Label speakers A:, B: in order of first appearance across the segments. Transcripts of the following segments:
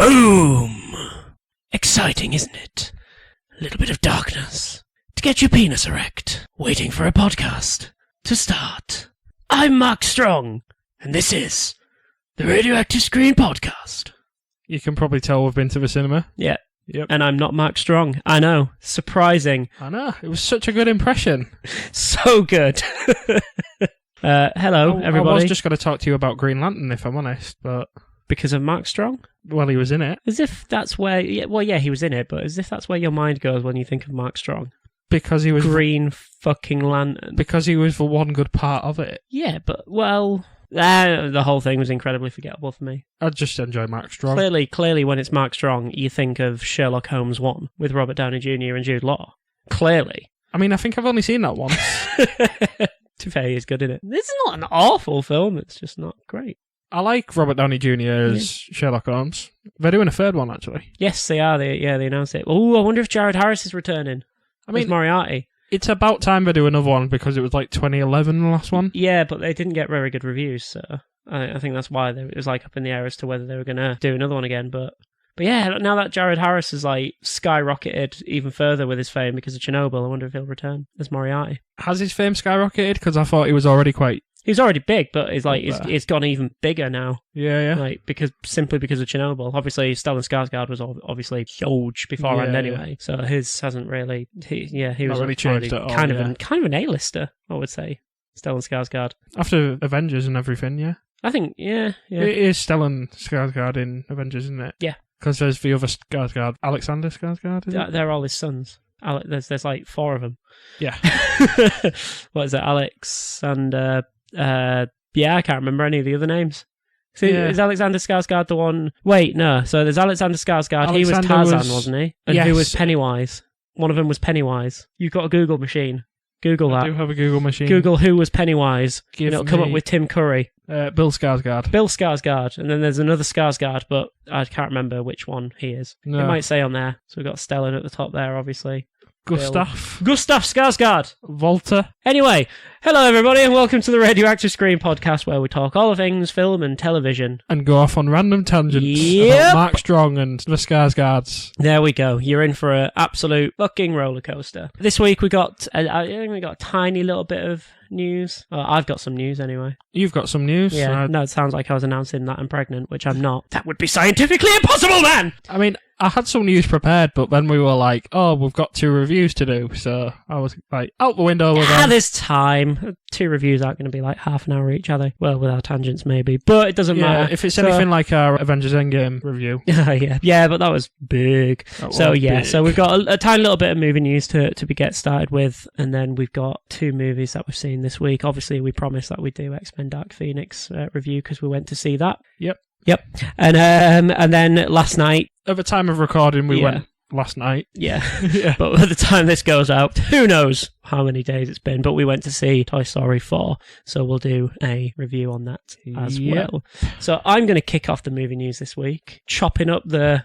A: Boom! Exciting, isn't it? A little bit of darkness to get your penis erect, waiting for a podcast to start. I'm Mark Strong, and this is the Radioactive Screen Podcast.
B: You can probably tell we've been to the cinema.
A: Yeah.
B: Yep.
A: And I'm not Mark Strong. I know. Surprising.
B: I know. It was such a good impression.
A: So good. Hello, everybody.
B: I was just going to talk to you about Green Lantern, if I'm honest, but...
A: Because of Mark Strong?
B: Well, he was in it.
A: As if that's where... Yeah, he was in it, but as if that's where your mind goes when you think of Mark Strong.
B: Because he was...
A: Green fucking Lantern.
B: Because he was the one good part of it.
A: Yeah, but, well... the whole thing was incredibly forgettable for me.
B: I just enjoy Mark Strong.
A: Clearly, when it's Mark Strong, you think of Sherlock Holmes 1 with Robert Downey Jr. and Jude Law. Clearly.
B: I mean, I think I've only seen that once.
A: To be fair, he's good in it. This is not an awful film, it's just not great.
B: I like Robert Downey Jr. as Sherlock Holmes. They're doing a third one, actually.
A: Yes, they are. They announced it. Oh, I wonder if Jared Harris is returning. I mean, Moriarty.
B: It's about time they do another one because it was like 2011, the last one.
A: Yeah, but they didn't get very good reviews, so I think that's why it was like up in the air as to whether they were going to do another one again. But yeah, now that Jared Harris has like skyrocketed even further with his fame because of Chernobyl, I wonder if he'll return as Moriarty.
B: Has his fame skyrocketed? Because I thought he was already quite...
A: He was already big, but it's gone even bigger now.
B: Yeah.
A: Like simply because of Chernobyl. Obviously, Stellan Skarsgård was obviously huge beforehand anyway. So his hasn't really. He was
B: really changed at all,
A: kind of an A-lister, I would say. Stellan Skarsgård
B: after Avengers and everything. Yeah, I
A: think yeah.
B: It is Stellan Skarsgård in Avengers, isn't it?
A: Yeah,
B: because there's the other Skarsgård, Alexander Skarsgård.
A: They're all his sons. There's like 4 of them.
B: Yeah.
A: What is it, Alex and I can't remember any of the other names. So is Alexander Skarsgård the one? Wait, no. So there's Alexander Skarsgård. He was Tarzan, wasn't he? And who was Pennywise? One of them was Pennywise. You've got a Google machine. Google that.
B: I do have a Google machine.
A: Google who was Pennywise. It'll come up with Tim Curry.
B: Bill Skarsgård.
A: Bill Skarsgård. And then there's another Skarsgård, but I can't remember which one he is. No. It might say on there. So we've got Stellan at the top there, obviously.
B: Gustav
A: Skarsgård.
B: Walter.
A: Anyway, hello everybody and welcome to the Radioactive Screen Podcast where we talk all things film and television.
B: And go off on random tangents about Mark Strong and the Skarsgårds.
A: There we go. You're in for an absolute fucking roller coaster. This week we got a tiny little bit of news. Well, I've got some news anyway.
B: You've got some news?
A: Yeah, no, it sounds like I was announcing that I'm pregnant, which I'm not. That would be scientifically impossible, man!
B: I mean, I had some news prepared, but then we were like, oh, we've got 2 reviews to do, so I was like, out the window with that.
A: There's time. 2 reviews aren't going to be like half an hour each, are they? Well, with our tangents maybe, but it doesn't matter.
B: If it's anything like our Avengers Endgame review.
A: Yeah, but that was big. So we've got a tiny little bit of movie news to get started with, and then we've got 2 movies that we've seen this week. Obviously, we promised that we'd do X-Men Dark Phoenix review because we went to see that. Yep. And then last night...
B: At the time of recording, we went last night.
A: Yeah. But by the time this goes out, who knows how many days it's been, but we went to see Toy Story 4, so we'll do a review on that as well. So I'm going to kick off the movie news this week, chopping up the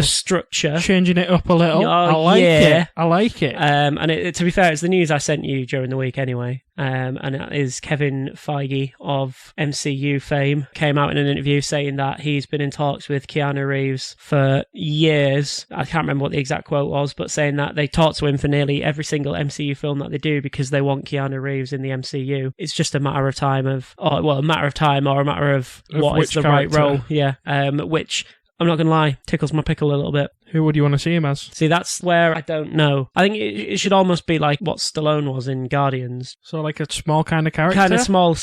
A: structure.
B: Changing it up a little. I like it.
A: And to be fair, it's the news I sent you during the week anyway. And it is Kevin Feige of MCU fame came out in an interview saying that he's been in talks with Keanu Reeves for years. I can't remember what the exact quote was, but saying that they talk to him for nearly every single MCU film that they do because they want Keanu Reeves in the MCU. It's just a matter of time or a matter of what is the right role. Yeah. Which... I'm not going to lie, tickles my pickle a little bit.
B: Who would you want to see him as?
A: See, that's where I don't know. I think it should almost be like what Stallone was in Guardians.
B: So like a small kind of character?
A: Kind of small,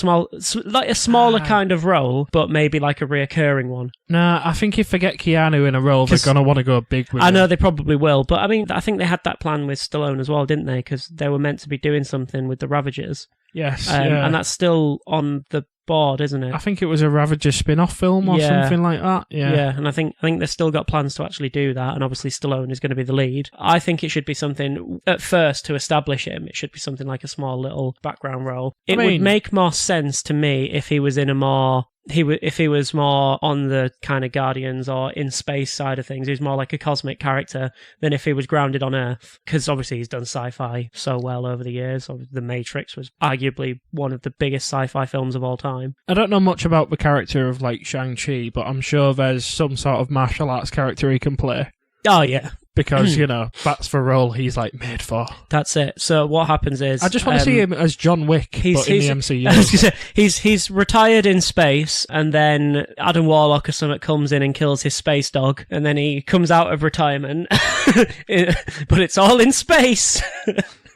A: like a smaller kind of role, but maybe like a reoccurring one.
B: Nah, I think if they get Keanu in a role, they're going to want to go big with him.
A: I know they probably will, but I mean, I think they had that plan with Stallone as well, didn't they? Because they were meant to be doing something with the Ravagers.
B: Yes,
A: and that's still on the board, isn't it?
B: I think it was a Ravager spin-off film or something like that. Yeah,
A: and I think they've still got plans to actually do that, and obviously Stallone is going to be the lead. I think it should be something, at first, to establish him, it should be something like a small little background role. It would make more sense to me if he was in a more if he was more on the kind of Guardians or in space side of things, he was more like a cosmic character than if he was grounded on Earth. Because obviously he's done sci-fi so well over the years. The Matrix was arguably one of the biggest sci-fi films of all time.
B: I don't know much about the character of like Shang-Chi, but I'm sure there's some sort of martial arts character he can play.
A: Oh yeah.
B: Because, that's the role he's like made for.
A: That's it. So what happens is...
B: I just want to see him as John Wick, but in the MCU.
A: I was gonna say, he's retired in space, and then Adam Warlock or something comes in and kills his space dog, and then he comes out of retirement, but it's all in space.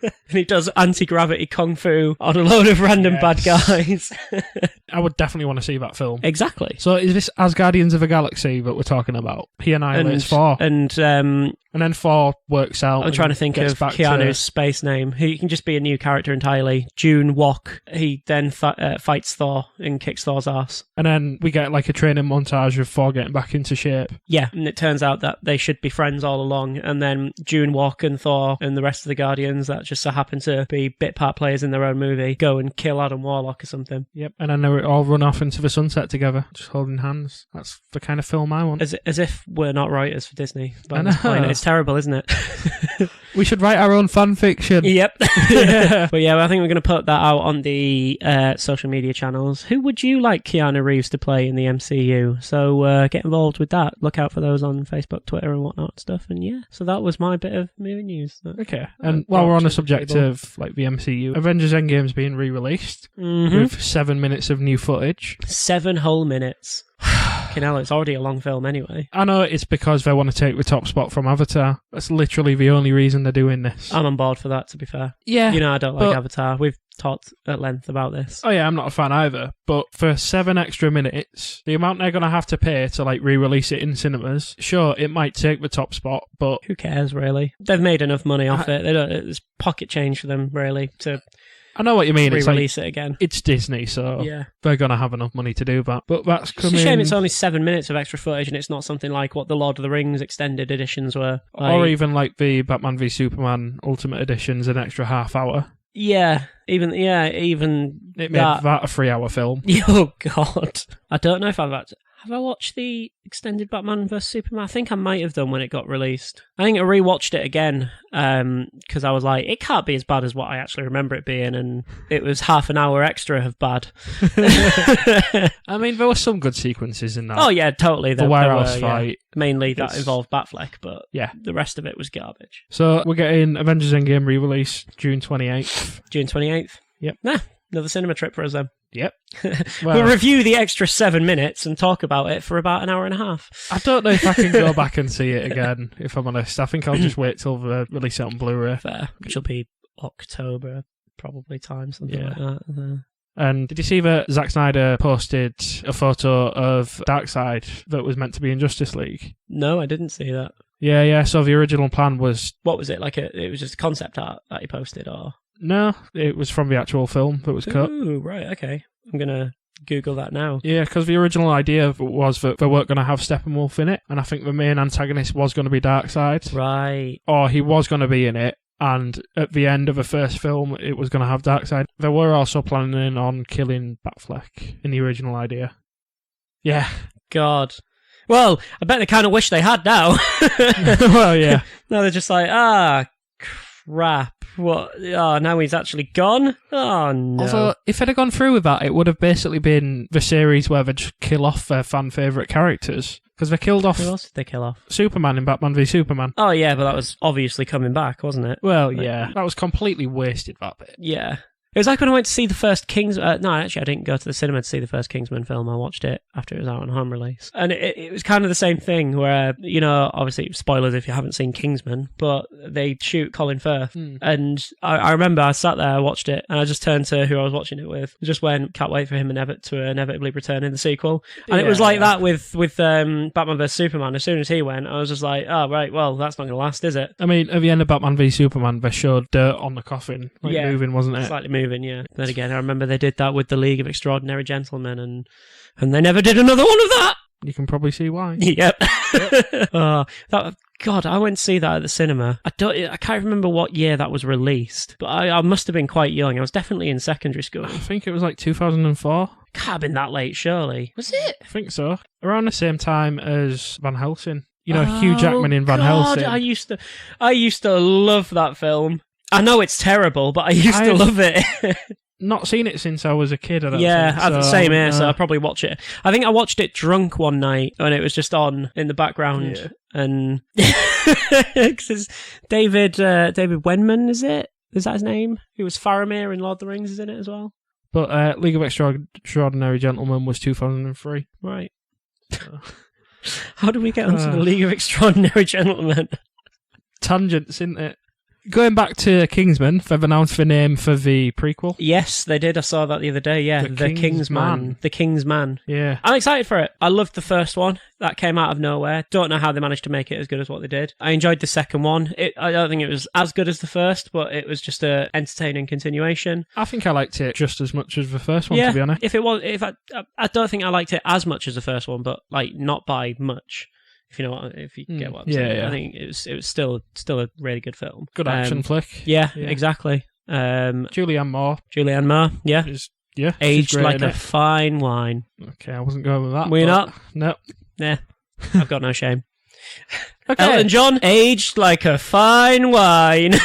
A: And he does anti-gravity kung fu on a load of random bad guys.
B: I would definitely want to see that film.
A: Exactly.
B: So is this as Guardians of the Galaxy that we're talking about? He annihilates Thor. And then Thor works out.
A: I'm trying to think of Keanu's space name. He can just be a new character entirely. June Wok. He then fights Thor and kicks Thor's ass.
B: And then we get like a training montage of Thor getting back into shape.
A: Yeah, and it turns out that they should be friends all along. And then June Wok and Thor and the rest of the Guardians that just so happen to be bit part players in their own movie go and kill Adam Warlock or something.
B: Yep, and then they all run off into the sunset together, just holding hands. That's the kind of film I want.
A: As if we're not writers for Disney. By this point. It's terrible, isn't it?
B: We should write our own fan fiction.
A: Yep. But yeah, I think we're going to put that out on the social media channels. Who would you like Keanu Reeves to play in the MCU? So get involved with that. Look out for those on Facebook, Twitter and whatnot stuff. And yeah, so that was my bit of movie news.
B: Okay, and while we're on the subject of like the MCU, Avengers Endgame's being re-released with 7 minutes of new footage.
A: 7 whole minutes. It's already a long film anyway.
B: I know it's because they want to take the top spot from Avatar. That's literally the only reason they're doing this.
A: I'm on board for that, to be fair.
B: Yeah.
A: I don't like Avatar. We've talked at length about this.
B: Oh yeah, I'm not a fan either. But for 7 extra minutes, the amount they're going to have to pay to like re-release it in cinemas, sure, it might take the top spot, but...
A: Who cares, really? They've made enough money off it. It's pocket change for them, really, to...
B: I know what you mean.
A: Re-release it again.
B: It's Disney, so
A: yeah,
B: they're going to have enough money to do that. But that's coming...
A: It's a shame it's only 7 minutes of extra footage and it's not something like what the Lord of the Rings extended editions were.
B: Or even like the Batman v Superman Ultimate Edition's an extra half hour.
A: Yeah, even
B: It made that a 3-hour film.
A: Oh, God. I don't know if Have I watched the extended Batman vs Superman? I think I might have done when it got released. I think I rewatched it again because I was like, it can't be as bad as what I actually remember it being, and it was half an hour extra of bad.
B: I mean, there were some good sequences in that.
A: Oh yeah, totally.
B: The warehouse fight.
A: Yeah. Mainly that involved Batfleck, but
B: yeah,
A: the rest of it was garbage.
B: So we're getting Avengers Endgame re-release June 28th.
A: June 28th?
B: Yep.
A: Another cinema trip for us then.
B: Yep.
A: We'll review the extra 7 minutes and talk about it for about an hour and a half.
B: I don't know if I can go back and see it again, if I'm honest. I think I'll just wait till they release it on Blu-ray.
A: Fair. Which will be October, probably time, something like that.
B: And did you see that Zack Snyder posted a photo of Darkseid that was meant to be in Justice League?
A: No, I didn't see that.
B: Yeah. So the original plan was...
A: What was it? It was just concept art that he posted, or...?
B: No, it was from the actual film that was cut.
A: Ooh, right, okay. I'm going to Google that now.
B: Yeah, because the original idea was that they weren't going to have Steppenwolf in it, and I think the main antagonist was going to be Darkseid.
A: Right.
B: Or he was going to be in it, and at the end of the first film, it was going to have Darkseid. They were also planning on killing Batfleck in the original idea. Yeah.
A: God. Well, I bet they kind of wish they had now.
B: Well, yeah.
A: No, they're just like, crap. What? Oh, now he's actually gone? Oh, no.
B: Also, if they'd have gone through with that, it would have basically been the series where they just kill off their fan favourite characters. Because they killed off...
A: Who else did they kill off?
B: Superman in Batman v Superman.
A: Oh, yeah, but that was obviously coming back, wasn't it?
B: Well, yeah. That was completely wasted, that bit.
A: Yeah. It was like when I went to see the first Kingsman... no, actually, I didn't go to the cinema to see the first Kingsman film. I watched it after it was out on home release. And it was kind of the same thing where, obviously, spoilers if you haven't seen Kingsman, but they shoot Colin Firth. And I remember I sat there, I watched it, and I just turned to who I was watching it with. I just went, can't wait for him to inevitably return in the sequel. And it was like that with Batman vs Superman. As soon as he went, I was just like, oh, right, well, that's not going to last, is it?
B: I mean, at the end of Batman v Superman, they showed dirt on the coffin, moving, wasn't it?
A: Slightly moving, yeah. Then again, I remember they did that with the League of Extraordinary Gentlemen, and they never did another one of that.
B: You can probably see why.
A: Yep. God, I went to see that at the cinema. I can't remember what year that was released, but I must have been quite young. I was definitely in secondary school.
B: I think it was like 2004.
A: Can't have been that late, surely. Was it?
B: I think so. Around the same time as Van Helsing. You know, Hugh Jackman in Van Helsing.
A: I used to love that film. I know it's terrible, but I used to love it.
B: Not seen it since I was a kid. I
A: have the same here, so I'll probably watch it. I think I watched it drunk one night when it was just on in the background, and it's David Wenman, is it? Is that his name? Who was Faramir in Lord of the Rings? Is in it as well?
B: But League of Extraordinary Gentlemen was 2003.
A: Right. So. How do we get onto the League of Extraordinary Gentlemen?
B: Tangents, isn't it? Going back to Kingsman, they've announced the name for the prequel.
A: Yes, they did. I saw that the other day. Yeah, the Kingsman. The Kingsman.
B: Yeah.
A: I'm excited for it. I loved the first one. That came out of nowhere. Don't know how they managed to make it as good as what they did. I enjoyed the second one. I don't think it was as good as the first, but it was just a entertaining continuation.
B: I think I liked it just as much as the first one, to be honest.
A: I don't think I liked it as much as the first one, but like not by much. If you get what I'm saying.
B: Yeah.
A: I think it was still a really good film.
B: Good action flick.
A: Yeah, exactly.
B: Julianne Moore.
A: Yeah. Aged like a fine wine.
B: Okay, I wasn't going with that.
A: Were you not?
B: No.
A: Nah. I've got no shame.
B: Okay.
A: Elton John, aged like a fine wine.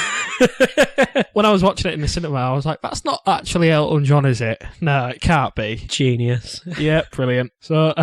B: When I was watching it in the cinema, I was like, that's not actually Elton John, is it? No, it can't be.
A: Genius.
B: Yeah, brilliant. So,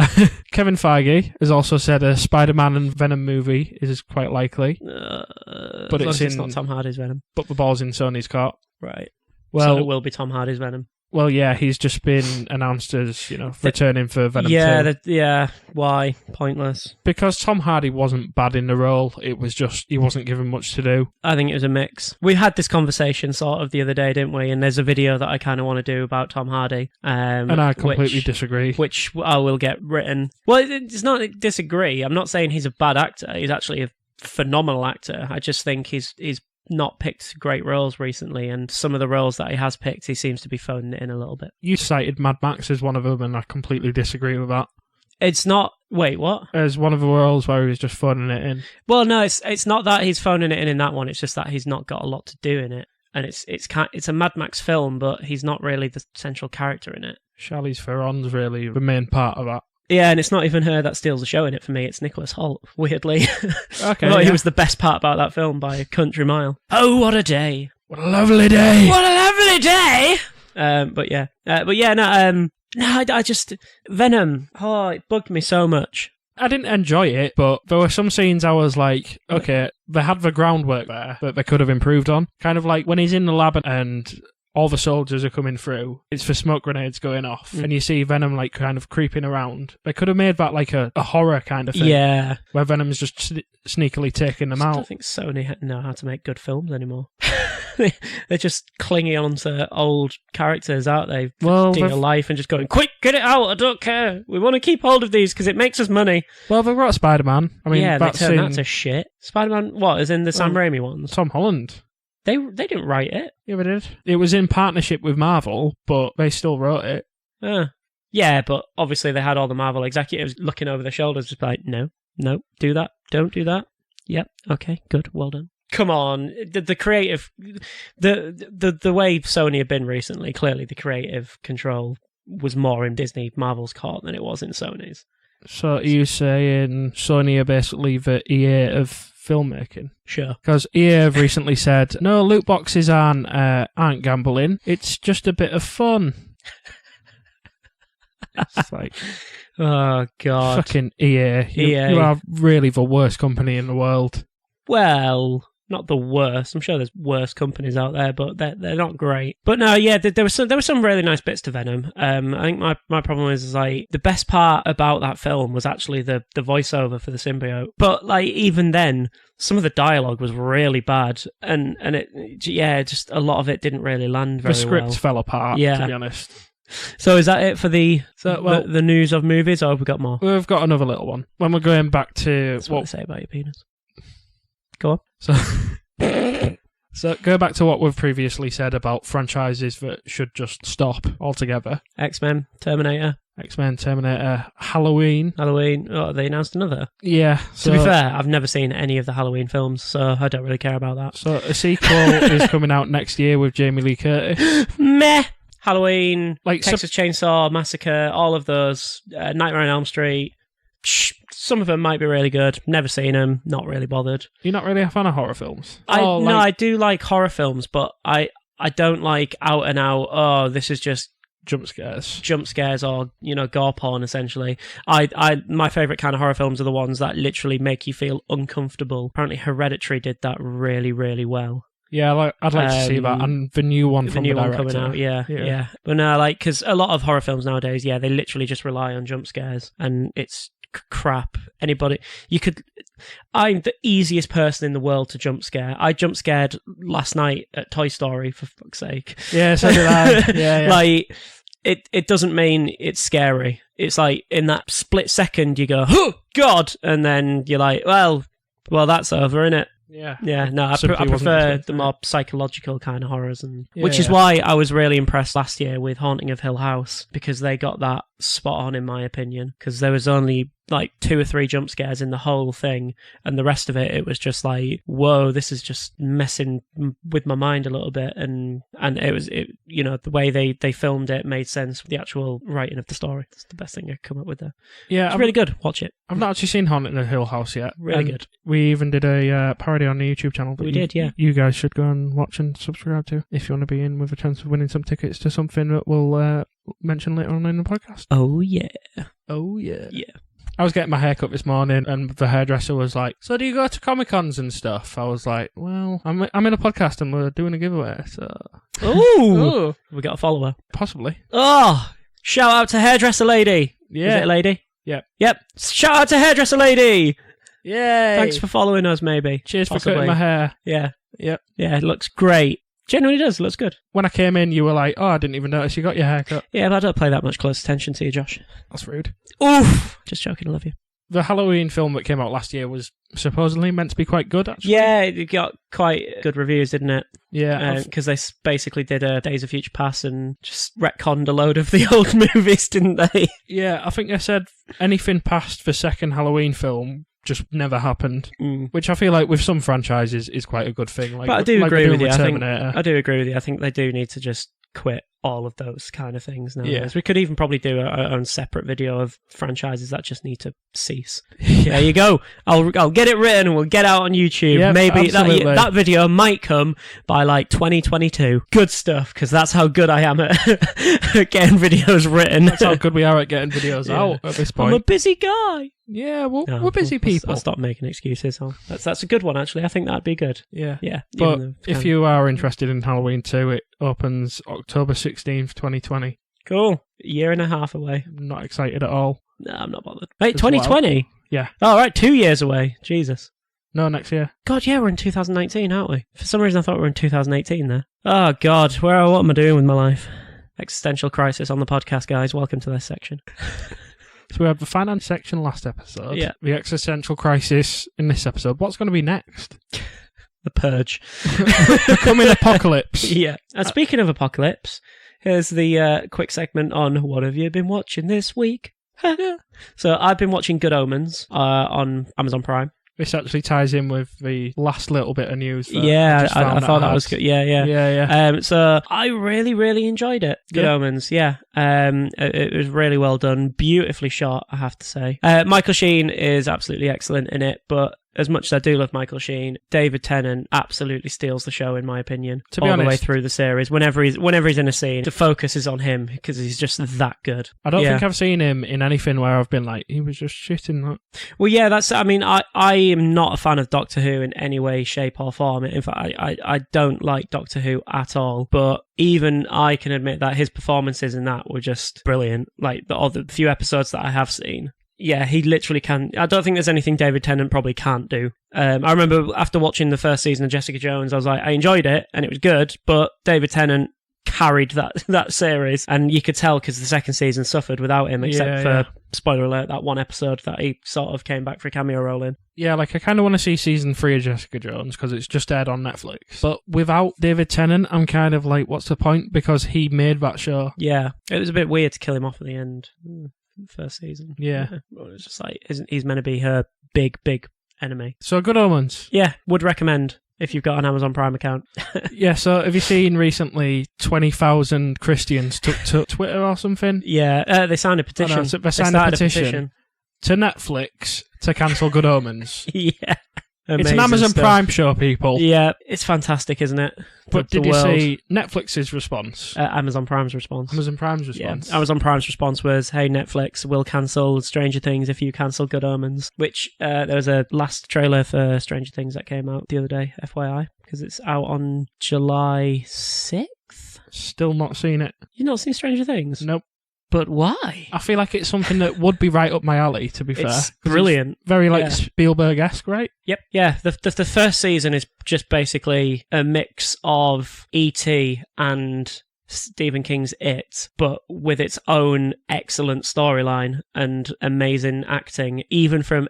B: Kevin Feige has also said a Spider-Man and Venom movie is quite likely.
A: But it's not Tom Hardy's Venom.
B: But the ball's in Sony's court.
A: Right.
B: Well,
A: so it will be Tom Hardy's Venom.
B: Well, yeah, he's just been announced as, returning for Venom 2.
A: Why? Pointless.
B: Because Tom Hardy wasn't bad in the role, it was just, he wasn't given much to do.
A: I think it was a mix. We had this conversation sort of the other day, didn't we? And there's a video that I kind of want to do about Tom Hardy.
B: And I completely disagree.
A: Which I will get written. Well, it's not disagree. I'm not saying he's a bad actor. He's actually a phenomenal actor. I just think he's not picked great roles recently, and some of the roles that he has picked, he seems to be phoning it in a little bit.
B: You cited Mad Max as one of them, and I completely disagree with that.
A: It's not... Wait, what?
B: As one of the roles where he was just phoning it in.
A: Well, no, it's not that he's phoning it in that one, it's just that he's not got a lot to do in it. And it's a Mad Max film, but he's not really the central character in it.
B: Charlize Theron's really the main part of that.
A: Yeah, and it's not even her that steals the show in it for me. It's Nicholas Hoult, weirdly.
B: Okay,
A: I thought he was the best part about that film by a country mile. Oh, what a day.
B: What a lovely day.
A: What a lovely day. I just... Venom. Oh, it bugged me so much.
B: I didn't enjoy it, but there were some scenes I was like, okay, they had the groundwork there that they could have improved on. Kind of like when he's in the lab and all the soldiers are coming through, it's for smoke grenades going off, and you see Venom like kind of creeping around. They could have made that like a horror kind of thing.
A: Yeah.
B: Where Venom's just sneakily taking them out.
A: I don't think Sony know how to make good films anymore. They're just clinging on to old characters, aren't they? Doing a life and just going, quick, get it out, I don't care. We want to keep hold of these because it makes us money.
B: Well, they've got Spider-Man. I mean,
A: yeah, they turned that to shit. Spider-Man, what, is in the Sam Raimi ones?
B: Tom Holland.
A: They didn't write it.
B: Yeah, they did. It was in partnership with Marvel, but they still wrote it.
A: Yeah, but obviously they had all the Marvel executives looking over their shoulders, just like, no, do that, don't do that. Yep, okay, good, well done. Come on, the creative, the way Sony have been recently, clearly the creative control was more in Marvel's court than it was in Sony's.
B: So are you saying Sony are basically the EA of filmmaking?
A: Sure.
B: Because EA have recently said, no, loot boxes aren't gambling, it's just a bit of fun. It's like,
A: oh God,
B: fucking EA. You are really the worst company in the world. Well,
A: not the worst. I'm sure there's worse companies out there, but they're not great. But no, yeah, there were some really nice bits to Venom. I think my problem is like the best part about that film was actually the voiceover for the symbiote. But like even then, some of the dialogue was really bad, and just a lot of it didn't really land very well.
B: The script fell apart. Yeah. To be honest.
A: So is that it for the news of movies, or have we got more?
B: We've got another little one. When we're going back to
A: what they say about your penis. Go on.
B: So So go back to what we've previously said about franchises that should just stop altogether.
A: X-Men, Terminator.
B: X-Men, Terminator, Halloween.
A: Oh, they announced another.
B: Yeah.
A: To be fair, I've never seen any of the Halloween films, so I don't really care about that.
B: So a sequel is coming out next year with Jamie Lee Curtis.
A: Meh. Halloween, Texas Chainsaw Massacre, all of those, Nightmare on Elm Street. Some of them might be really good. Never seen them. Not really bothered.
B: You're not really a fan of horror films?
A: No, I do like horror films, but I don't like out and out, oh, this is just
B: jump scares or gore porn. Essentially, my favorite kind of horror films are the ones that literally make you feel uncomfortable. Apparently Hereditary did that really, really well. Yeah, I'd like to see that, and the new one from the director
A: coming out. Yeah. But no, because a lot of horror films nowadays, they literally just rely on jump scares, and it's crap. I'm the easiest person in the world to jump scare. I jump scared last night at Toy Story, for fuck's sake.
B: Yeah, so did I. Yeah.
A: It doesn't mean it's scary. It's like in that split second you go, oh God, and then you're like, well, that's over, innit?
B: Yeah.
A: No, I prefer the more psychological kind of horrors, which is why I was really impressed last year with Haunting of Hill House, because they got that spot on, in my opinion, because there was only 2 or 3 jump scares in the whole thing, and the rest of it was just like, whoa, this is just messing with my mind a little bit, and the way they filmed it made sense with the actual writing of the story. That's the best thing I could come up with there.
B: Yeah,
A: it's really good. Watch it.
B: I've not actually seen Haunting of Hill House yet.
A: Really good.
B: We even did a parody on the YouTube channel that
A: we did, yeah.
B: You guys should go and watch and subscribe to if you want to be in with a chance of winning some tickets to something that we'll mention later on in the podcast.
A: Oh yeah.
B: Yeah. I was getting my hair cut this morning, and the hairdresser was like, so do you go to Comic-Cons and stuff? I was like, well, I'm in a podcast and we're doing a giveaway, so...
A: Ooh! We got a follower.
B: Possibly.
A: Oh! Shout out to Hairdresser Lady!
B: Yeah.
A: Is it a lady?
B: Yep.
A: Shout out to Hairdresser Lady!
B: Yay!
A: Thanks for following us, maybe.
B: Cheers for cutting my hair.
A: Yeah.
B: Yep.
A: Yeah, it looks great. Genuinely does. It looks good.
B: When I came in, you were like, oh, I didn't even notice you got your hair cut.
A: Yeah, but I don't pay that much close attention to you, Josh.
B: That's rude.
A: Oof! Just joking, I love you.
B: The Halloween film that came out last year was supposedly meant to be quite good, actually.
A: Yeah, it got quite good reviews, didn't it?
B: Yeah.
A: Because they basically did a Days of Future Past and just retconned a load of the old movies, didn't they?
B: Yeah, I think they said anything past the second Halloween film just never happened, which I feel like with some franchises is quite a good thing.
A: But I do agree with you. I do agree with you. I think they do need to just quit all of those kind of things now. Yeah. We could even probably do our own separate video of franchises that just need to cease. There you go. I'll get it written and we'll get out on YouTube.
B: Yep,
A: maybe that video might come by 2022. Good stuff, because that's how good I am at getting videos written.
B: That's how good we are at getting videos out at this point.
A: I'm a busy guy.
B: Yeah, we're busy people.
A: I'll stop making excuses. That's a good one, actually. I think that'd be good.
B: Yeah.
A: Yeah.
B: But if you are interested in Halloween 2, it opens October 16th, 2020.
A: Cool. A year and a half away.
B: I'm not excited at all.
A: No, I'm not bothered. Wait, 2020?
B: Yeah.
A: Oh, right, 2 years away. Jesus.
B: No, next year.
A: God, yeah, we're in 2019, aren't we? For some reason, I thought we were in 2018 there. Oh, God. What am I doing with my life? Existential crisis on the podcast, guys. Welcome to this section.
B: So we had the finance section last episode.
A: Yeah.
B: The existential crisis in this episode. What's going to be next?
A: The Purge.
B: The coming apocalypse.
A: Yeah. And speaking of apocalypse, here's the quick segment on what have you been watching this week? So I've been watching Good Omens on Amazon Prime.
B: This actually ties in with the last little bit of news.
A: Yeah, I thought that was good. Yeah. So I really, really enjoyed it. Good Omens, yeah. It was really well done. Beautifully shot, I have to say. Michael Sheen is absolutely excellent in it, but as much as I do love Michael Sheen, David Tennant absolutely steals the show, in my opinion.
B: To be honest,
A: all the way through the series. Whenever he's in a scene, the focus is on him because he's just that good.
B: I don't think I've seen him in anything where I've been like, he was just shitting that.
A: Well, yeah, I am not a fan of Doctor Who in any way, shape or form. In fact, I don't like Doctor Who at all. But even I can admit that his performances in that were just brilliant. Like the few episodes that I have seen. Yeah, he literally can. I don't think there's anything David Tennant probably can't do. I remember after watching the first season of Jessica Jones, I was like, I enjoyed it and it was good, but David Tennant carried that series, and you could tell because the second season suffered without him, except for spoiler alert, that one episode that he sort of came back for a cameo role in.
B: Yeah, like I kind of want to see season 3 of Jessica Jones because it's just aired on Netflix. But without David Tennant, I'm kind of like, what's the point? Because he made that show.
A: Yeah, it was a bit weird to kill him off at the end, first season.
B: Yeah.
A: It was just like, he's meant to be her big enemy.
B: So Good Omens.
A: Yeah, would recommend if you've got an Amazon Prime account.
B: Yeah, so have you seen recently 20,000 Christians took to Twitter or something?
A: Yeah, they signed a petition.
B: Oh, no, so they signed a petition to Netflix to cancel Good Omens.
A: Yeah.
B: It's an Amazon
A: stuff.
B: Prime show, people.
A: Yeah, it's fantastic, isn't it?
B: But did you see Netflix's response?
A: Amazon Prime's response.
B: Amazon Prime's response.
A: Yeah. Amazon Prime's response was, hey, Netflix will cancel Stranger Things if you cancel Good Omens, which there was a last trailer for Stranger Things that came out the other day, FYI, because it's out on July 6th.
B: Still not seen it.
A: You've not seen Stranger Things?
B: Nope.
A: But why?
B: I feel like it's something that would be right up my alley, to be fair.
A: It's brilliant.
B: It's very Spielberg-esque, right?
A: Yep. Yeah. The first season is just basically a mix of E.T. and Stephen King's It, but with its own excellent storyline and amazing acting, even from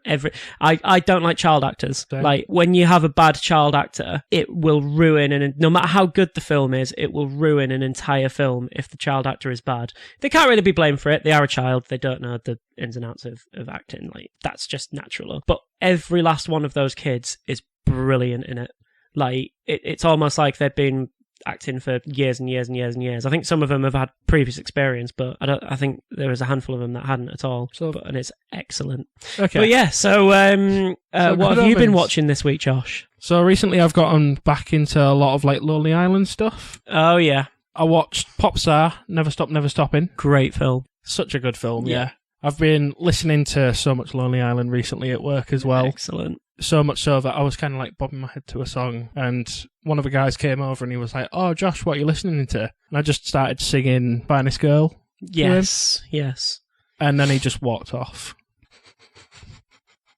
A: I don't like child actors.
B: Same.
A: Like, when you have a bad child actor, it will ruin, and no matter how good the film is, it will ruin an entire film if the child actor is bad. They can't really be blamed for it. They are a child. They don't know the ins and outs of acting. Like, that's just natural. But every last one of those kids is brilliant in it. Like, it's almost like they've been acting for years and years and years and years. I think some of them have had previous experience, but I think there was a handful of them that hadn't at all. And it's excellent.
B: Okay.
A: But yeah, so what have you been watching this week, Josh?
B: So recently I've gotten back into a lot of like Lonely Island stuff.
A: Oh yeah.
B: I watched Popstar, Never Stop, Never Stopping.
A: Great film.
B: Such a good film, yeah. I've been listening to so much Lonely Island recently at work as well.
A: Excellent.
B: So much so that I was kind of like bobbing my head to a song, and one of the guys came over and he was like, "Oh, Josh, what are you listening to?" And I just started singing Finest Girl.
A: Yes.
B: And then he just walked off.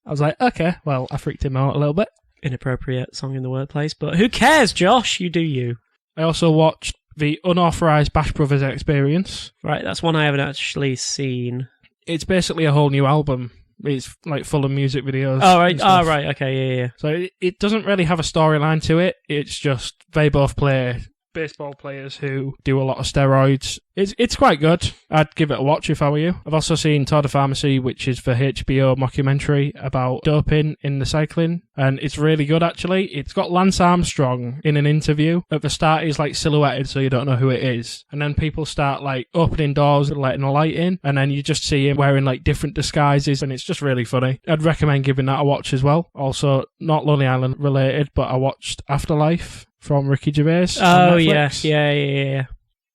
B: I was like, okay, well, I freaked him out a little bit.
A: Inappropriate song in the workplace, but who cares, Josh? You do you.
B: I also watched the unauthorized Bash Brothers Experience.
A: Right, that's one I haven't actually seen.
B: It's basically a whole new album. It's like full of music videos.
A: Oh, right. Oh, right. Okay, yeah.
B: So it doesn't really have a storyline to it. It's just they both play baseball players who do a lot of steroids. It's quite good. I'd give it a watch if I were you. I've also seen Tour de Pharmacy, which is the HBO mockumentary about doping in the cycling, and it's really good actually. It's got Lance Armstrong in an interview. At the start he's like silhouetted so you don't know who it is, and then people start like opening doors and letting a light in, and then you just see him wearing like different disguises, and it's just really funny. I'd recommend giving that a watch as well. Also, not Lonely Island related, but I watched Afterlife from Ricky Gervais.
A: Oh yeah.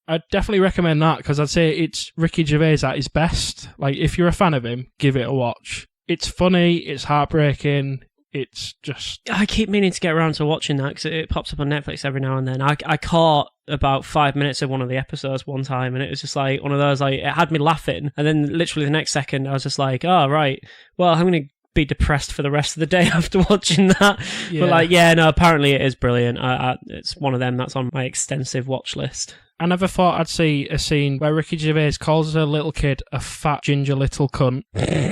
B: I'd definitely recommend that because I'd say it's Ricky Gervais at his best. Like, if you're a fan of him, give it a watch. It's funny, it's heartbreaking, it's just...
A: I keep meaning to get around to watching that because it pops up on Netflix every now and then. I caught about 5 minutes of one of the episodes one time, and it was just like one of those, like, it had me laughing, and then literally the next second I was just like, oh, right, well, I'm going to be depressed for the rest of the day after watching that. Yeah. But like, yeah, no, apparently it is brilliant. It's one of them that's on my extensive watch list.
B: I never thought I'd see a scene where Ricky Gervais calls a little kid a fat ginger little cunt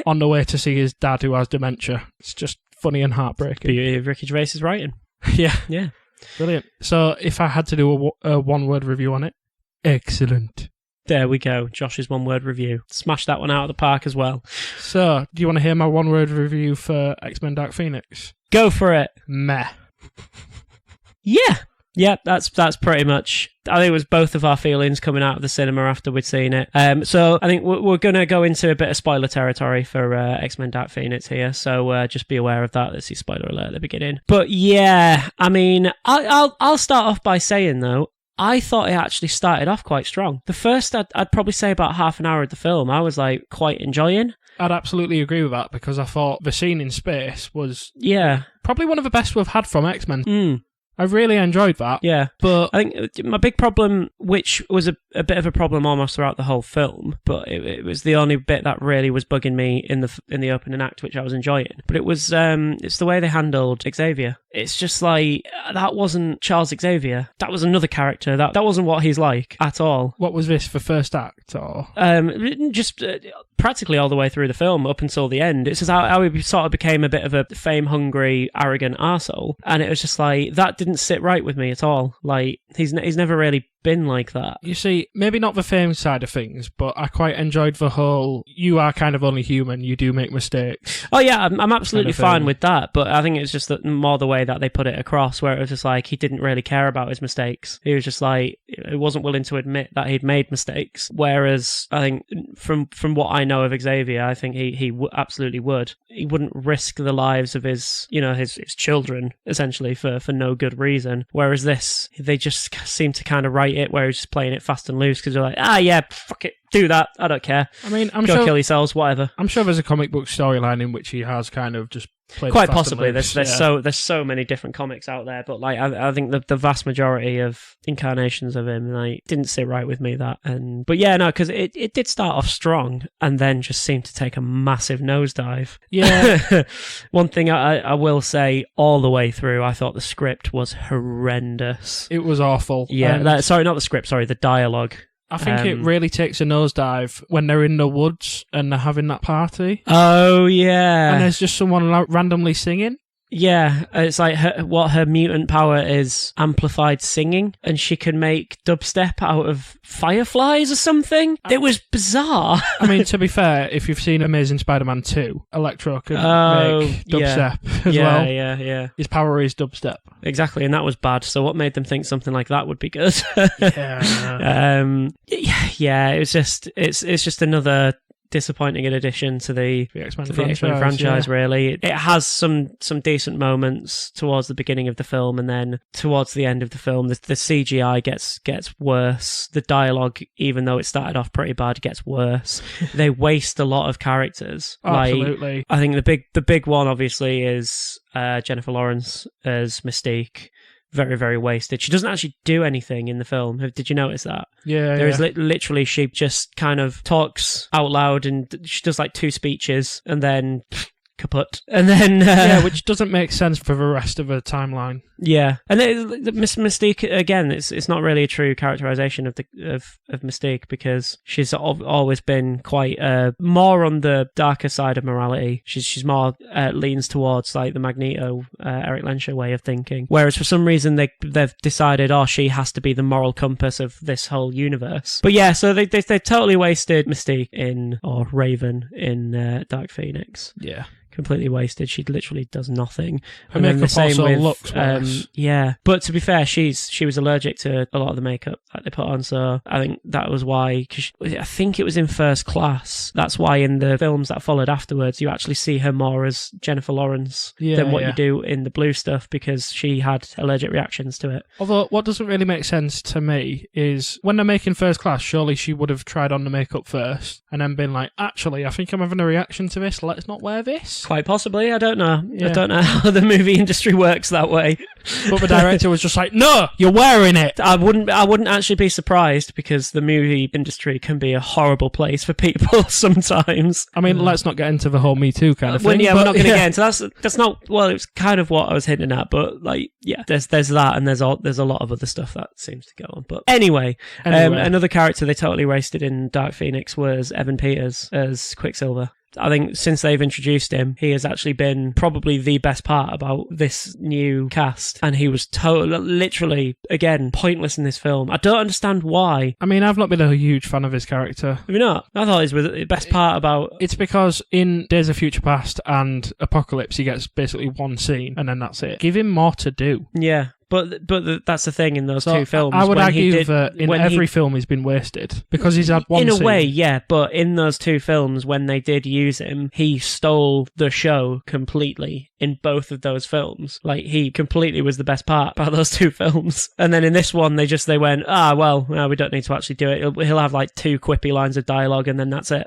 B: on the way to see his dad who has dementia. It's just funny and heartbreaking.
A: Beauty of Ricky Gervais's writing.
B: Yeah. Brilliant. So if I had to do a one-word review on it, excellent.
A: There we go. Josh's one-word review. Smash that one out of the park as well.
B: So, do you want to hear my one-word review for X-Men Dark Phoenix?
A: Go for it.
B: Meh.
A: Yeah, that's pretty much... I think it was both of our feelings coming out of the cinema after we'd seen it. So I think we're going to go into a bit of spoiler territory for X-Men Dark Phoenix here, so just be aware of that. Let's see, spoiler alert at the beginning. But yeah, I mean, I'll start off by saying, though, I thought it actually started off quite strong. The first, I'd probably say about half an hour of the film, I was like quite enjoying.
B: I'd absolutely agree with that because I thought the scene in space was probably one of the best we've had from X-Men. I really enjoyed that. Yeah. But
A: I think my big problem, which was a bit of a problem almost throughout the whole film, but it was the only bit that really was bugging me in the opening act, which I was enjoying. But it was it's the way they handled Xavier. it's just like, that wasn't Charles Xavier. That was another character. That wasn't what he's like at all.
B: What was this for first act, or
A: just practically all the way through the film up until the end. It's just how he sort of became a bit of a fame-hungry, arrogant arsehole, and it was just like, that didn't sit right with me at all. Like, he's never really been like that.
B: You see, maybe not the fame side of things, but I quite enjoyed the whole, you are kind of only human, you do make mistakes.
A: Oh yeah, I'm absolutely
B: kind of
A: fine with that, but I think it's just that more the way that they put it across, where it was just like, he didn't really care about his mistakes. He was just like, he wasn't willing to admit that he'd made mistakes. Whereas I think from what I know of Xavier, I think he absolutely would. He wouldn't risk the lives of his children, essentially, for no good reason. Whereas this, they just seem to kind of write it where he's just playing it fast and loose, because they're like, yeah, fuck it, do that, I don't care.
B: I mean,
A: Go kill yourselves, whatever.
B: I'm sure there's a comic book storyline in which he has kind of just played
A: quite
B: fast
A: possibly.
B: and loose.
A: There's so many different comics out there, but like I think the vast majority of incarnations of him like didn't sit right with me. But yeah, no, because it did start off strong and then just seemed to take a massive nosedive.
B: Yeah.
A: One thing I will say, all the way through, I thought the script was horrendous.
B: It was awful.
A: Yeah, sorry, not the script. Sorry, the dialogue.
B: I think it really takes a nosedive when they're in the woods and they're having that party.
A: Oh, yeah.
B: And there's just someone randomly singing.
A: Yeah, it's like her mutant power is amplified singing, and she can make dubstep out of fireflies or something. It was bizarre.
B: I mean, to be fair, if you've seen Amazing Spider-Man 2, Electro can make dubstep as well.
A: Yeah.
B: His power is dubstep.
A: Exactly, and that was bad. So what made them think something like that would be good?
B: Yeah.
A: It's just another disappointing addition to the X-Men franchise. Really, it has some decent moments towards the beginning of the film, and then towards the end of the film, the CGI gets worse. The dialogue, even though it started off pretty bad, gets worse. They waste a lot of characters.
B: Absolutely.
A: I think the big one obviously is Jennifer Lawrence as Mystique. Very, very wasted. She doesn't actually do anything in the film. Did you notice that?
B: Yeah.
A: There is literally, she just kind of talks out loud, and she does like 2 speeches, and then kaput. And then
B: which doesn't make sense for the rest of the timeline.
A: Yeah, and Mystique again. It's not really a true characterization of Mystique, because she's always been quite more on the darker side of morality. She's more leans towards like the Magneto, Eric Lenscher way of thinking. Whereas for some reason they've decided, she has to be the moral compass of this whole universe. But yeah, so they totally wasted Mystique or Raven in Dark Phoenix.
B: Yeah.
A: Completely wasted. She literally does nothing.
B: Her makeup also looks worse.
A: Yeah, but to be fair, she was allergic to a lot of the makeup that they put on, so I think that was why. Cause I think it was in First Class. That's why in the films that followed afterwards, you actually see her more as Jennifer Lawrence than what you do in the blue stuff, because she had allergic reactions to it.
B: Although what doesn't really make sense to me is when they're making First Class, surely she would have tried on the makeup first and then been like, actually, I think I'm having a reaction to this. Let's not wear this.
A: Quite possibly. I don't know. Yeah. I don't know how the movie industry works that way.
B: But the director was just like, no, you're wearing it.
A: I wouldn't actually be surprised, because the movie industry can be a horrible place for people sometimes.
B: I mean, let's not get into the whole Me Too kind of thing.
A: We're not going to get into that's not, well, it's kind of what I was hinting at, but like, yeah, there's that, and there's a lot of other stuff that seems to go on. But anyway. Another character they totally wasted in Dark Phoenix was Evan Peters as Quicksilver. I think since they've introduced him, he has actually been probably the best part about this new cast. And he was literally, again, pointless in this film. I don't understand why.
B: I mean, I've not been a huge fan of his character.
A: Have you not? I thought he was the best part about...
B: It's because in Days of Future Past and Apocalypse, he gets basically one scene, and then that's it. Give him more to do.
A: Yeah. But that's the thing in those two films.
B: I would argue that in every film he's been wasted, because he's had one scene.
A: In a way, yeah, but in those two films, when they did use him, he stole the show completely in both of those films. Like, he completely was the best part about those two films. And then in this one, they went, we don't need to actually do it. He'll have like 2 quippy lines of dialogue, and then that's it.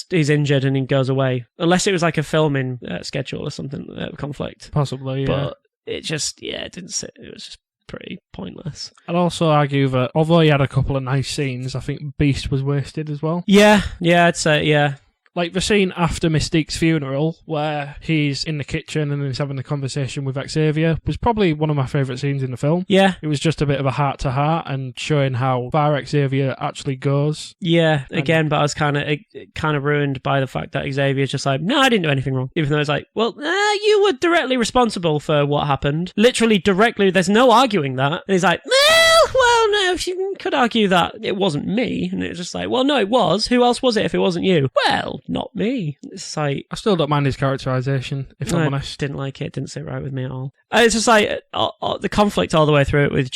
A: He's injured and he goes away. Unless it was like a filming schedule or something, conflict.
B: Possibly, yeah.
A: But it just, it didn't sit. It was just pretty pointless.
B: I'd also argue that although he had a couple of nice scenes, I think Beast was wasted as well.
A: Yeah, I'd say, yeah.
B: Like the scene after Mystique's funeral, where he's in the kitchen and he's having the conversation with Xavier, was probably one of my favourite scenes in the film.
A: Yeah.
B: It was just a bit of a heart-to-heart and showing how far Xavier actually goes.
A: Yeah, again, but I was kind of ruined by the fact that Xavier's just like, no, I didn't do anything wrong. Even though it's like, well, you were directly responsible for what happened. Literally directly, there's no arguing that. And he's like, well, no, you could argue that it wasn't me. And it's just like, well, no, it was. Who else was it if it wasn't you? Well, not me. It's like...
B: I still don't mind his characterisation, if I'm honest.
A: Didn't like it. Didn't sit right with me at all. It's just like the conflict all the way through it with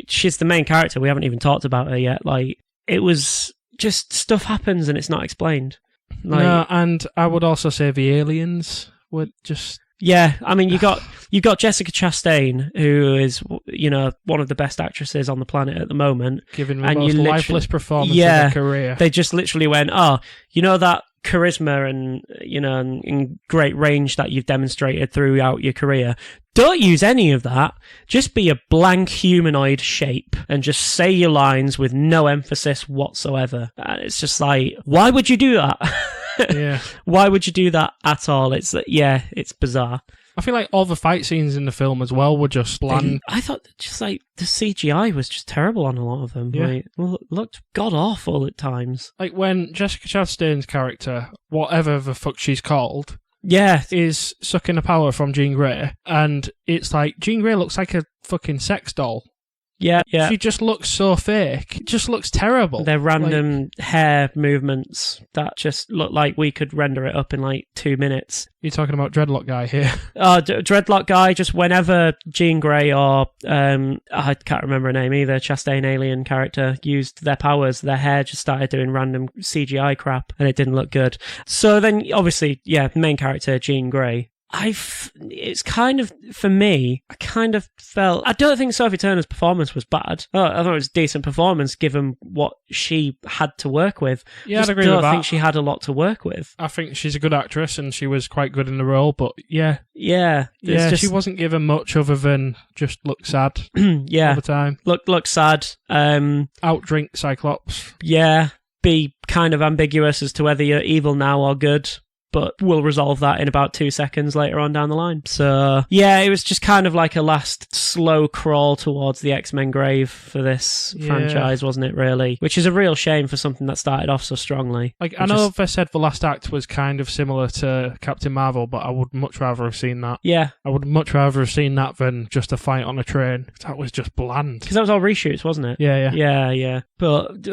A: she's the main character. We haven't even talked about her yet. Like, it was just stuff happens and it's not explained. Like,
B: no, and I would also say the aliens were just...
A: Yeah, I mean, you got Jessica Chastain, who is, you know, one of the best actresses on the planet at the moment,
B: giving the most lifeless performance of her career.
A: They just literally went, you know, that charisma and, you know, and great range that you've demonstrated throughout your career. Don't use any of that. Just be a blank humanoid shape and just say your lines with no emphasis whatsoever. And it's just like, why would you do that?
B: Yeah.
A: Why would you do that at all? It's bizarre.
B: I feel like all the fight scenes in the film as well were just bland.
A: I thought just like the CGI was just terrible on a lot of them.
B: Yeah.
A: Like, looked god awful at times.
B: Like when Jessica Chastain's character, whatever the fuck she's called, is sucking the power from Jean Grey, and it's like Jean Grey looks like a fucking sex doll.
A: Yeah.
B: She just looks so fake. It just looks terrible.
A: They're random hair movements that just look like we could render it up in like 2 minutes.
B: You're talking about Dreadlock Guy here.
A: Dreadlock Guy, just whenever Jean Grey or, I can't remember her name either, Chastain alien character, used their powers, their hair just started doing random CGI crap and it didn't look good. So then, obviously, main character, Jean Grey. It's kind of, for me, I kind of felt... I don't think Sophie Turner's performance was bad. I thought it was a decent performance given what she had to work with.
B: Yeah, I'd agree with that. I don't
A: think she had a lot to work with.
B: I think she's a good actress and she was quite good in the role, but yeah.
A: Yeah.
B: She wasn't given much other than just look sad
A: yeah.
B: all the time.
A: Look sad.
B: Outdrink Cyclops.
A: Yeah. Be kind of ambiguous as to whether you're evil now or good. But we'll resolve that in about 2 seconds later on down the line. So, yeah, it was just kind of like a last slow crawl towards the X-Men grave for this franchise, wasn't it, really? Which is a real shame for something that started off so strongly.
B: Like, I know they said the last act was kind of similar to Captain Marvel, but I would much rather have seen that.
A: Yeah.
B: I would much rather have seen that than just a fight on a train. That was just bland.
A: Because that was all reshoots, wasn't it?
B: Yeah.
A: Yeah. But...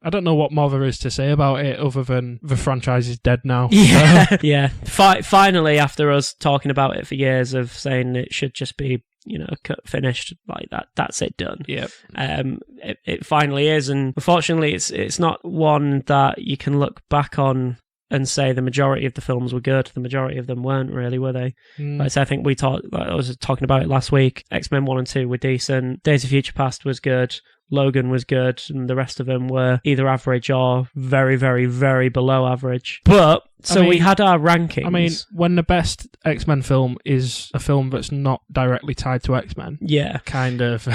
B: I don't know what more there is to say about it other than the franchise is dead now.
A: Yeah, yeah. Finally, after us talking about it for years of saying it should just be, you know, finished like that, that's it, done.
B: Yeah.
A: It finally is, and unfortunately, it's not one that you can look back on and say the majority of the films were good. The majority of them weren't really, were they? Like I think I was talking about it last week. X-Men 1 and 2 were decent. Days of Future Past was good. Logan was good, and the rest of them were either average or very, very, very below average. But, we had our rankings.
B: I mean, when the best X-Men film is a film that's not directly tied to X-Men.
A: Yeah.
B: Kind of.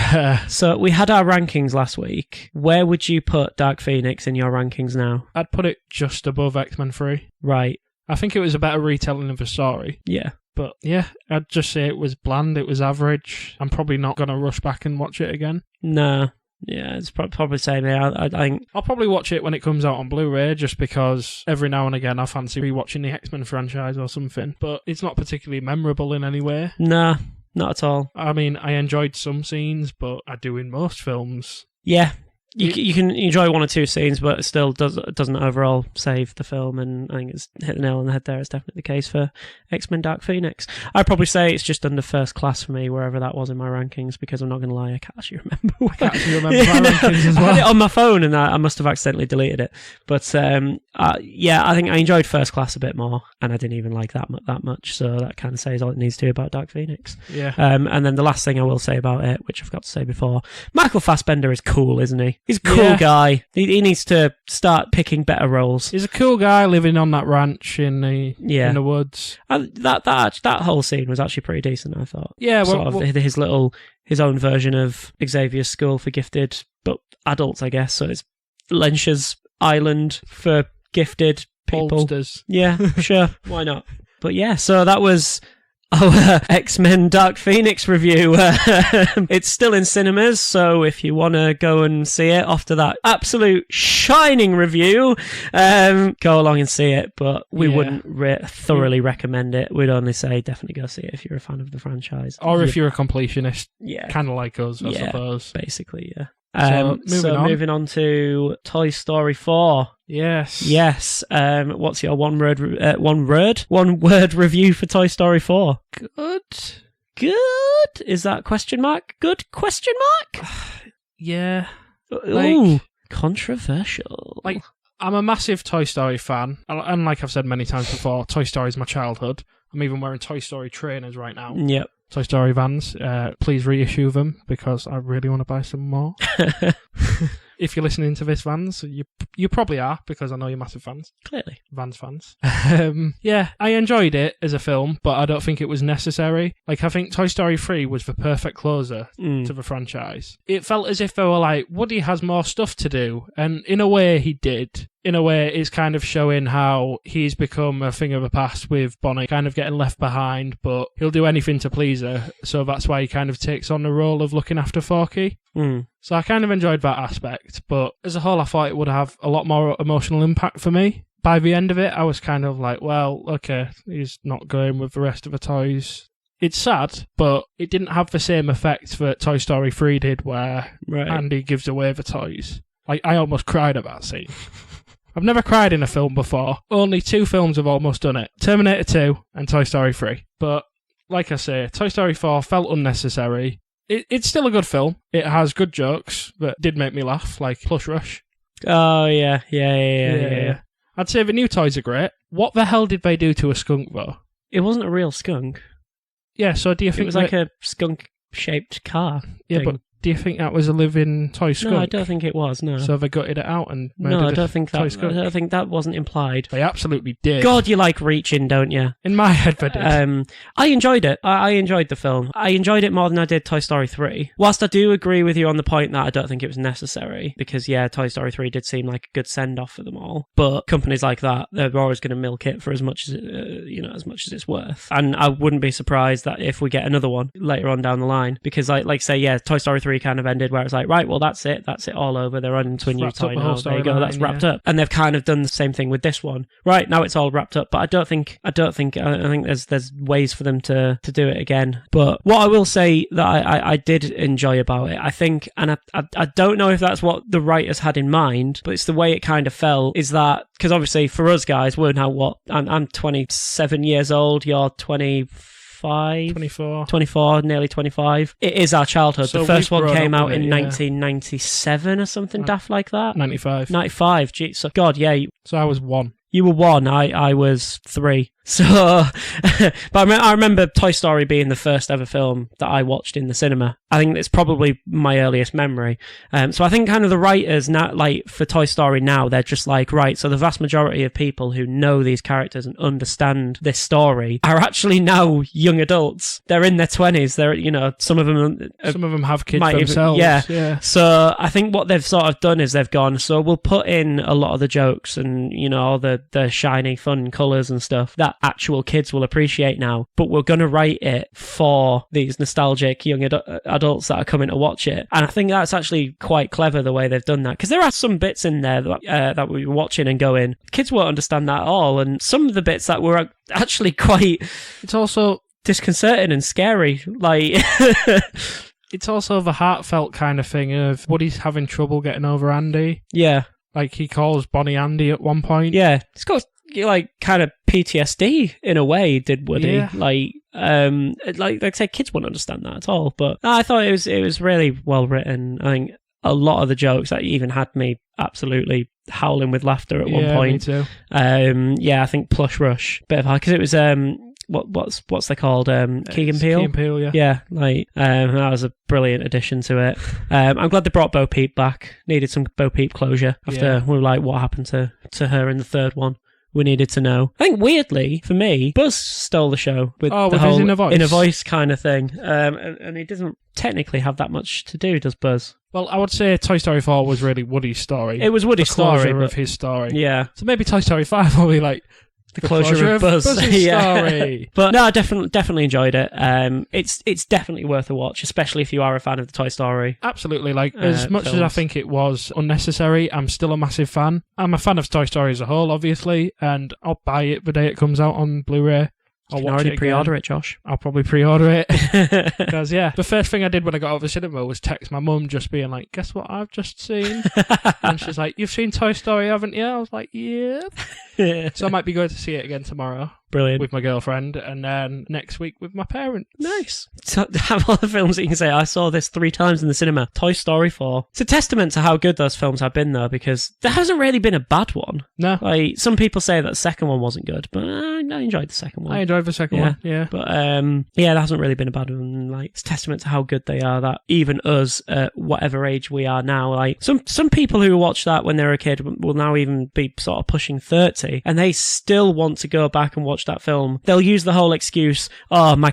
A: So we had our rankings last week. Where would you put Dark Phoenix in your rankings now?
B: I'd put it just above X-Men 3.
A: Right.
B: I think it was a better retelling of the story.
A: Yeah.
B: But yeah, I'd just say it was bland, it was average. I'm probably not going to rush back and watch it again.
A: No. Yeah, it's probably same here. I think
B: I'll probably watch it when it comes out on Blu-ray, just because every now and again I fancy rewatching the X-Men franchise or something. But it's not particularly memorable in any way.
A: No, not at all.
B: I mean, I enjoyed some scenes, but I do in most films.
A: Yeah. You can enjoy one or two scenes, but it still doesn't overall save the film, and I think it's hit the nail on the head there. It's definitely the case for X-Men Dark Phoenix. I'd probably say it's just under first class for me, wherever that was in my rankings, because I'm not going to lie, I can't actually remember.
B: I can't actually remember my rankings as well.
A: I had it on my phone, and I must have accidentally deleted it. But I think I enjoyed first class a bit more, and I didn't even like that much, so that kind of says all it needs to about Dark Phoenix.
B: Yeah.
A: And then the last thing I will say about it, which I forgot to say before, Michael Fassbender is cool, isn't he? He's a cool guy. He needs to start picking better roles.
B: He's a cool guy living on that ranch in the woods.
A: That whole scene was actually pretty decent, I thought.
B: Yeah,
A: his own version of Xavier's School for gifted, but adults, I guess. So it's Lensha's Island for gifted people.
B: Oldsters.
A: Yeah, sure. Why not? But yeah, so that was our X-Men Dark Phoenix review. It's still in cinemas, so if you want to go and see it after that absolute shining review, go along and see it. But we wouldn't thoroughly recommend it. We'd only say definitely go see it if you're a fan of the franchise.
B: Or if you're a completionist,
A: yeah,
B: kind of like us, I suppose.
A: Basically, yeah.
B: Moving
A: on to Toy Story 4.
B: Yes.
A: What's your one word review for Toy Story 4? Good. Is that question mark? Good question mark?
B: Yeah.
A: Ooh, controversial.
B: Like, I'm a massive Toy Story fan, and like I've said many times before, Toy Story is my childhood. I'm even wearing Toy Story trainers right now.
A: Yep.
B: Toy Story Vans, please reissue them because I really want to buy some more. If you're listening to this, Vans, you probably are because I know you're massive fans.
A: Clearly.
B: Vans fans. Yeah, I enjoyed it as a film, but I don't think it was necessary. Like, I think Toy Story 3 was the perfect closer to the franchise. It felt as if they were like, Woody has more stuff to do, and in a way he did. In a way, it's kind of showing how he's become a thing of the past with Bonnie kind of getting left behind, but he'll do anything to please her, so that's why he kind of takes on the role of looking after Forky. So I kind of enjoyed that aspect, but as a whole, I thought it would have a lot more emotional impact for me. By the end of it, I was kind of like, well, okay, he's not going with the rest of the toys. It's sad, but it didn't have the same effect that Toy Story 3 did, where Andy gives away the toys. Like, I almost cried at that scene. I've never cried in a film before. Only 2 films have almost done it. Terminator 2 and Toy Story 3. But, like I say, Toy Story 4 felt unnecessary. It's still a good film. It has good jokes that did make me laugh, like Plush Rush.
A: Oh, yeah.
B: I'd say the new toys are great. What the hell did they do to a skunk, though?
A: It wasn't a real skunk.
B: Yeah, so do you think
A: it was like a skunk-shaped car
B: Yeah,
A: thing.
B: but do you think that was a living toy skunk?
A: No, I don't think it was, no.
B: So they gutted it out and made
A: No,
B: it
A: I don't think
B: toy
A: that.
B: skunk?
A: I don't think that wasn't implied.
B: They absolutely did.
A: God, you like reaching, don't you?
B: In my head, they did.
A: I enjoyed it. I enjoyed the film. I enjoyed it more than I did Toy Story 3. Whilst I do agree with you on the point that I don't think it was necessary, because yeah, Toy Story 3 did seem like a good send-off for them all. But companies like that, they're always going to milk it for as much as as much as it's worth. And I wouldn't be surprised that if we get another one later on down the line, because like say, yeah, Toy Story 3 kind of ended where it's like, right, well, that's it all over. They're on to a new toy now. There you go, that's wrapped up. And they've kind of done the same thing with this one. Right, now it's all wrapped up. But I think there's ways for them to do it again. But what I will say that I did enjoy about it, I think, and I don't know if that's what the writers had in mind, but it's the way it kind of felt, is that, because obviously for us guys, we're now I'm 27 years old, you're 24, nearly 25. It is our childhood. So the first one came out in 1997 or something daft like that. 95. Gee, so God, yeah.
B: So I was 1.
A: You were 1. I was 3. So, but I remember Toy Story being the first ever film that I watched in the cinema. I think it's probably my earliest memory. So I think kind of the writers now, like for Toy Story now, they're just like, right, so the vast majority of people who know these characters and understand this story are actually now young adults. They're in their 20s. They're, some of them
B: have kids themselves.
A: Yeah. So I think what they've sort of done is they've gone, so we'll put in a lot of the jokes and, all the shiny, fun colours and stuff that actual kids will appreciate now, but we're going to write it for these nostalgic young adults that are coming to watch it. And I think that's actually quite clever the way they've done that, because there are some bits in there that we were watching and going, kids won't understand that at all, and some of the bits that were actually quite,
B: it's also
A: disconcerting and scary, like
B: it's also the heartfelt kind of thing of Woody's having trouble getting over Andy.
A: Yeah, like
B: he calls Bonnie Andy at one point.
A: Yeah, it's got like kind of PTSD in a way, did Woody.
B: Yeah.
A: Like I say, kids won't understand that at all. But I thought it was really well written. I think a lot of the jokes that even had me absolutely howling with laughter at one point.
B: Me too.
A: I think Plush Rush, bit of hard, because it was what's they called? Keegan Peele.
B: Keegan Peele, yeah.
A: Yeah, like that was a brilliant addition to it. I'm glad they brought Bo Peep back. Needed some Bo Peep closure after we were like, what happened to her in the third one? We needed to know. I think weirdly for me, Buzz stole the show with the whole
B: his inner voice
A: kind of thing, and he doesn't technically have that much to do, does Buzz?
B: Well, I would say Toy Story 4 was really Woody's story.
A: It was Woody's
B: the closure
A: story,
B: of his story.
A: Yeah.
B: So maybe Toy Story 5 will be like
A: The closure of Buzz.
B: Buzz's
A: Yeah.
B: story.
A: But no, I definitely enjoyed it. It's definitely worth a watch, especially if you are a fan of the Toy Story.
B: Absolutely. Like, as much as I
A: films.
B: think it was unnecessary, I'm still a massive fan. I'm a fan of Toy Story as a whole, obviously, and I'll buy it the day it comes out on Blu-ray. I'll
A: You can
B: watch
A: already
B: it again.
A: pre-order it, Josh.
B: I'll probably pre-order it. Because, yeah, the first thing I did when I got out of the cinema was text my mum just being like, guess what I've just seen? And she's like, you've seen Toy Story, haven't you? I was like, yeah. So I might be going to see it again tomorrow.
A: Brilliant.
B: With my girlfriend, and then next week with my parents.
A: Nice. So, have all the films that you can say, I saw this 3 times in the cinema. Toy Story 4. It's a testament to how good those films have been, though, because there hasn't really been a bad one.
B: No.
A: Like, some people say that the second one wasn't good, but I enjoyed the second one.
B: I enjoyed the second one, yeah.
A: But, yeah, there hasn't really been a bad one. Like, it's a testament to how good they are, that even us, at whatever age we are now, like, some people who watched that when they were a kid will now even be sort of pushing 30, and they still want to go back and watch that film. They'll use the whole excuse, I'm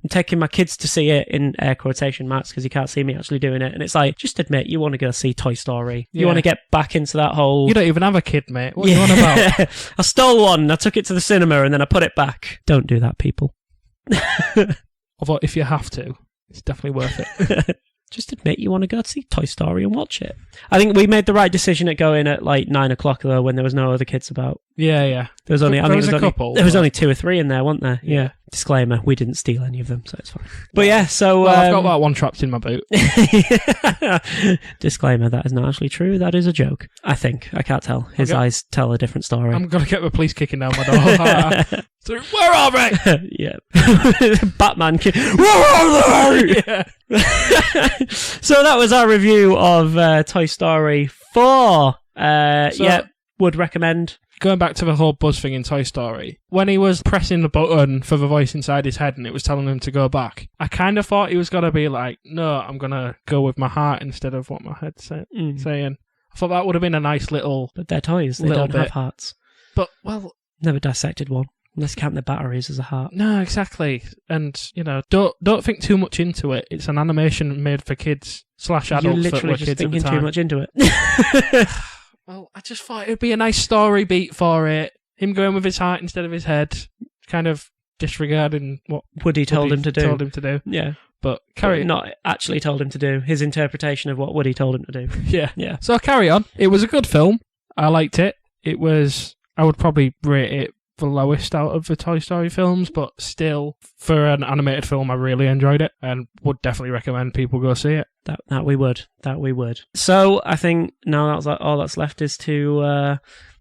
A: taking my kids to see it, in air quotation marks, because you can't see me actually doing it. And it's like, just admit you want to go see Toy Story. You want to get back into that whole...
B: You don't even have a kid, mate. What are you on about?
A: I stole one, I took it to the cinema, and then I put it back. Don't do that, people.
B: Although, if you have to, it's definitely worth it.
A: Just admit you want to go see Toy Story and watch it. I think we made the right decision at going at like 9 o'clock, though, when there was no other kids about.
B: Yeah.
A: There was only,
B: There was a couple.
A: There was only 2 or 3 in there, weren't there? Yeah. Disclaimer: we didn't steal any of them, so it's fine. But yeah, so
B: I've got that one trapped in my boot.
A: Disclaimer: that is not actually true. That is a joke. I think. I can't tell. His eyes tell a different story.
B: I'm gonna get the police kicking down my door. So, where are they?
A: Yeah. Batman. Where are they?
B: Yeah.
A: So that was our review of Toy Story 4. Would recommend.
B: Going back to the whole Buzz thing in Toy Story, when he was pressing the button for the voice inside his head and it was telling him to go back, I kind of thought he was going to be like, no, I'm going to go with my heart instead of what my head's saying. I thought that would have been a nice little...
A: But they're toys. They don't have hearts.
B: But, well...
A: Never dissected one. Let's count the batteries as a heart.
B: No, exactly. And, don't think too much into it. It's an animation made for kids / adults that were kids at the time. You're literally just
A: thinking too much into it.
B: Well, I just thought it would be a nice story beat for it. Him going with his heart instead of his head. Kind of disregarding what
A: Woody told him to do. Yeah.
B: But
A: not actually told him to do. His interpretation of what Woody told him to do.
B: Yeah. So carry on. It was a good film. I liked it. I would probably rate it the lowest out of the Toy Story films, but still, for an animated film, I really enjoyed it and would definitely recommend people go see it.
A: That we would. So I think now that's all that's left is to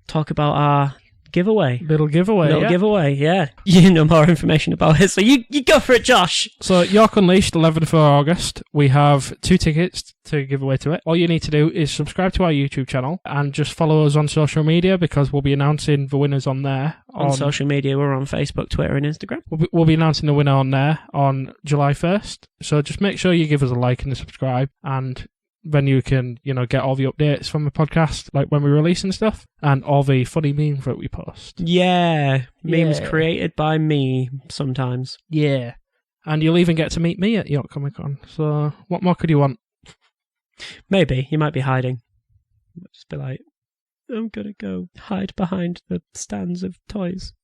A: talk about our giveaway.
B: Little giveaway,
A: yeah. You know more information about it, so you go for it, Josh.
B: So York Unleashed, 11th of August. We have 2 tickets to give away to it. All you need to do is subscribe to our YouTube channel and just follow us on social media, because we'll be announcing the winners on there.
A: On social media, we're on Facebook, Twitter and Instagram.
B: We'll be announcing the winner on there on July 1st. So just make sure you give us a like and a subscribe, and then you can, get all the updates from the podcast, like when we release and stuff, and all the funny memes that we post.
A: Yeah. Memes created by me sometimes.
B: Yeah. And you'll even get to meet me at York Comic Con. So what more could you want?
A: Maybe. You might be hiding. Just be like, I'm going to go hide behind the stands of toys,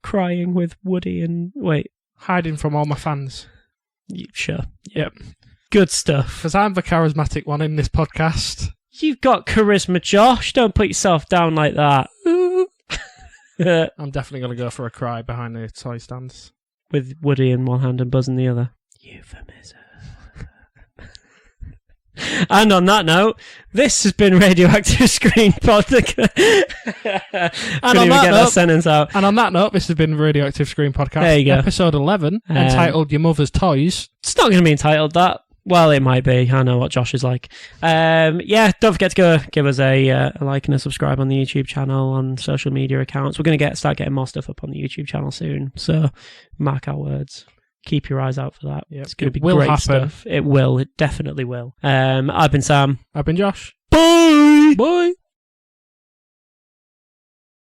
A: crying with Woody and... Wait.
B: Hiding from all my fans.
A: Sure.
B: Yep.
A: Good stuff.
B: Because I'm the charismatic one in this podcast.
A: You've got charisma, Josh. Don't put yourself down like that.
B: I'm definitely going to go for a cry behind the toy stands.
A: With Woody in one hand and Buzz in the other. Euphemism. And on that note, this has been Radioactive Screen Podcast. And on that sentence out.
B: And on that note, this has been Radioactive Screen Podcast.
A: There you go.
B: Episode 11, entitled Your Mother's Toys.
A: It's not going to be entitled that. Well, it might be. I know what Josh is like. Don't forget to go give us a like and a subscribe on the YouTube channel, on social media accounts. We're going to start getting more stuff up on the YouTube channel soon. So mark our words. Keep your eyes out for that. Yep. It's going to be great stuff. It will. It definitely will. I've been Sam.
B: I've been Josh.
A: Bye.
B: Bye.